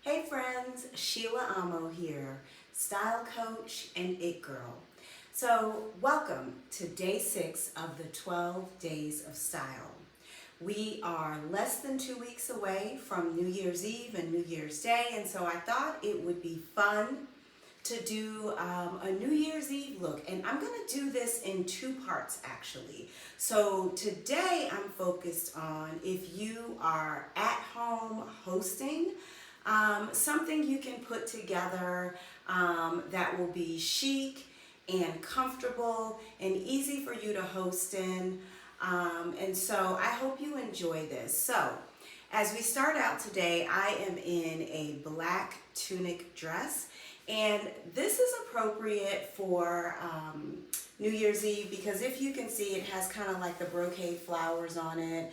Hey friends, Sheila Amo here, style coach and it girl. So welcome to day 6 of the 12 days of style. We are less than 2 weeks away from New Year's Eve and New Year's Day, and so I thought it would be fun to do a New Year's Eve look, and I'm going to do this in 2 parts actually. So today I'm focused on if you are at home hosting, something you can put together that will be chic and comfortable and easy for you to host in. And so I hope you enjoy this. So as we start out today, I am in a black tunic dress, and this is appropriate for New Year's Eve because if you can see, it has kind of like the brocade flowers on it.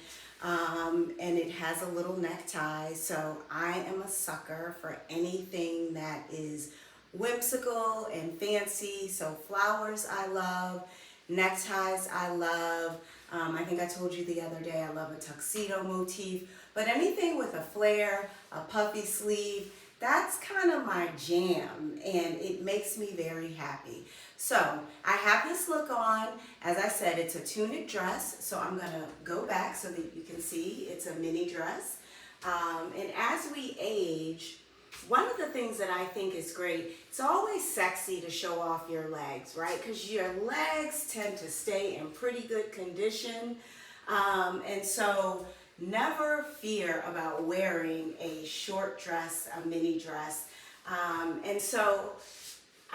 And it has a little necktie, so I am a sucker for anything that is whimsical and fancy. So flowers I love, neckties I love. I think I told you the other day I love a tuxedo motif, but anything with a flare, a puffy sleeve, that's kind of my jam, and it makes me very happy. So I have this look on. As I said, it's a tunic dress, so I'm gonna go back so that you can see it's a mini dress. And as we age, one of the things that I think is great, it's always sexy to show off your legs, right? Because your legs tend to stay in pretty good condition. And so never fear about wearing a short dress, a mini dress. And so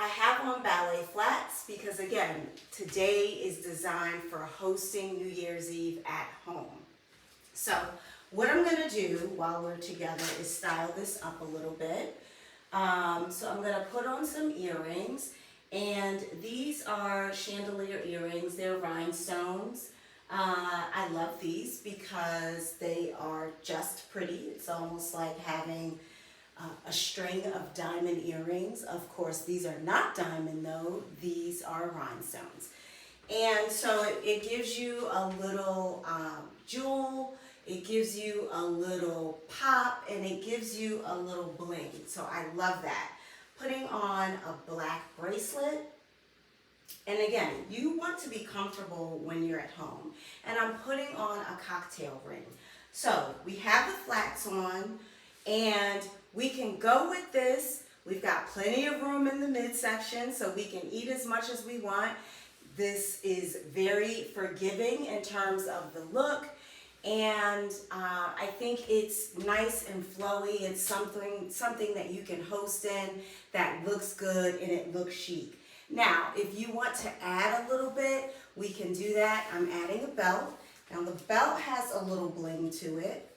I have on ballet flats because again, today is designed for hosting New Year's Eve at home. So what I'm gonna do while we're together is style this up a little bit. So I'm gonna put on some earrings, and these are chandelier earrings, they're rhinestones. I love these because they are just pretty. It's almost like having a string of diamond earrings. Of course, these are not diamond though, these are rhinestones. And so it gives you a little jewel, it gives you a little pop, and it gives you a little bling. So I love that. Putting on a black bracelet. And again, you want to be comfortable when you're at home. And I'm putting on a cocktail ring. So we have the flats on, and we can go with this. We've got plenty of room in the midsection, so we can eat as much as we want. This is very forgiving in terms of the look, and I think it's nice and flowy. It's something that you can host in that looks good and it looks chic. Now, if you want to add a little bit, we can do that. I'm adding a belt. Now the belt has a little bling to it.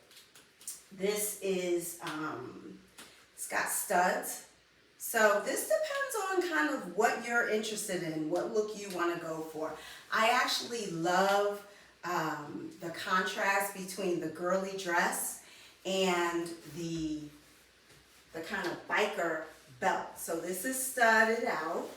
This is, it's got studs. So this depends on kind of what you're interested in, what look you want to go for. I actually love the contrast between the girly dress and the kind of biker belt. So this is studded out.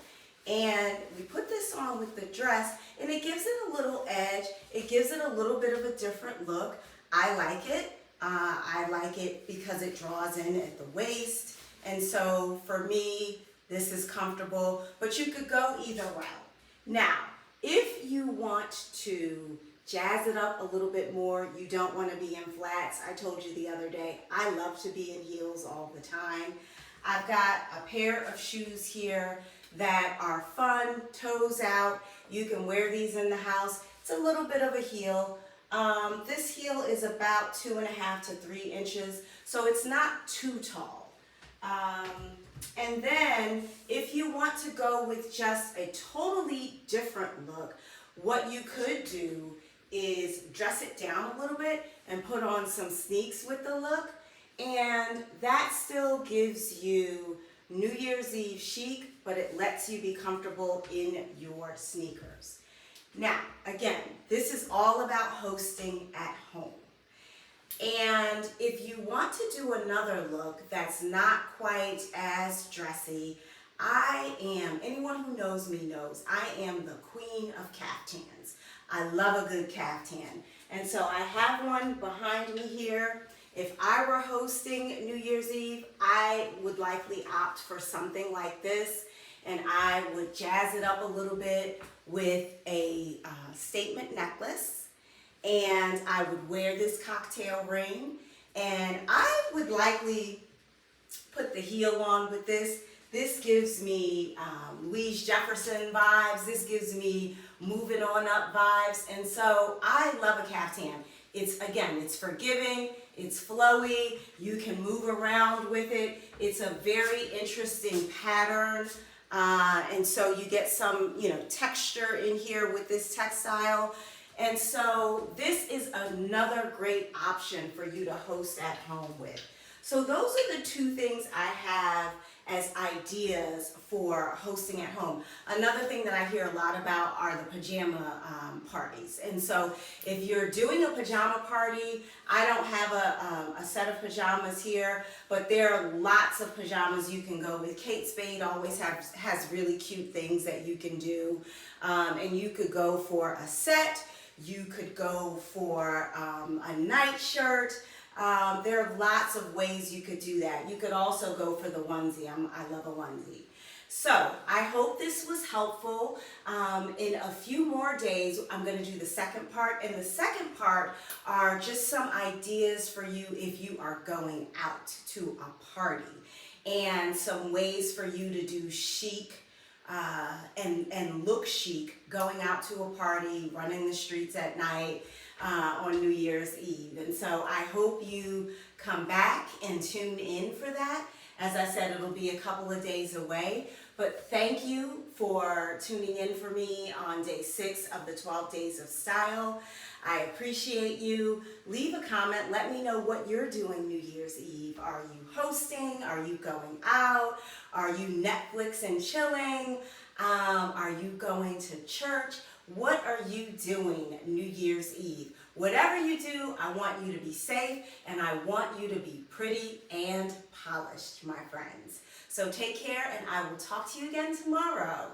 And we put this on with the dress, and it gives it a little edge. It gives it a little bit of a different look. I like it. I like it because it draws in at the waist. And so for me, this is comfortable, but you could go either route. Now, if you want to jazz it up a little bit more, you don't want to be in flats. I told you the other day, I love to be in heels all the time. I've got a pair of shoes here that are fun, toes out. You can wear these in the house. It's a little bit of a heel. This heel is about 2.5 to 3 inches, so it's not too tall. And then if you want to go with just a totally different look, what you could do is dress it down a little bit and put on some sneaks with the look, and that still gives you New Year's Eve chic, but it lets you be comfortable in your sneakers. Now, again, this is all about hosting at home. And if you want to do another look that's not quite as dressy, anyone who knows me knows, I am the queen of caftans. I love a good caftan. And so I have one behind me here. If I were hosting New Year's Eve, I would likely opt for something like this, and I would jazz it up a little bit with a statement necklace, and I would wear this cocktail ring, and I would likely put the heel on with this. This gives me Louise Jefferson vibes. This gives me moving on up vibes. And so I love a caftan. It's forgiving, it's flowy, you can move around with it. It's a very interesting pattern. And so you get some, texture in here with this textile. And so this is another great option for you to host at home with. So those are the two things I have as ideas for hosting at home. Another thing that I hear a lot about are the pajama parties. And so if you're doing a pajama party, I don't have a set of pajamas here, but there are lots of pajamas you can go with. Kate Spade always has really cute things that you can do. And you could go for a set, you could go for a nightshirt. There are lots of ways you could do that. You could also go for the onesie. I love a onesie. So I hope this was helpful. In a few more days, I'm going to do the second part. And the second part are just some ideas for you if you are going out to a party. And some ways for you to do chic and look chic going out to a party, running the streets at night. On New Year's Eve. And so I hope you come back and tune in for that. As I said, it'll be a couple of days away, but thank you for tuning in for me on day 6 of the 12 Days of Style. I appreciate you. Leave a comment. Let me know what you're doing New Year's Eve. Are you hosting? Are you going out? Are you Netflix and chilling? Are you going to church? What are you doing New Year's Eve? Whatever you do, I want you to be safe and I want you to be pretty and polished, my friends. So take care and I will talk to you again tomorrow.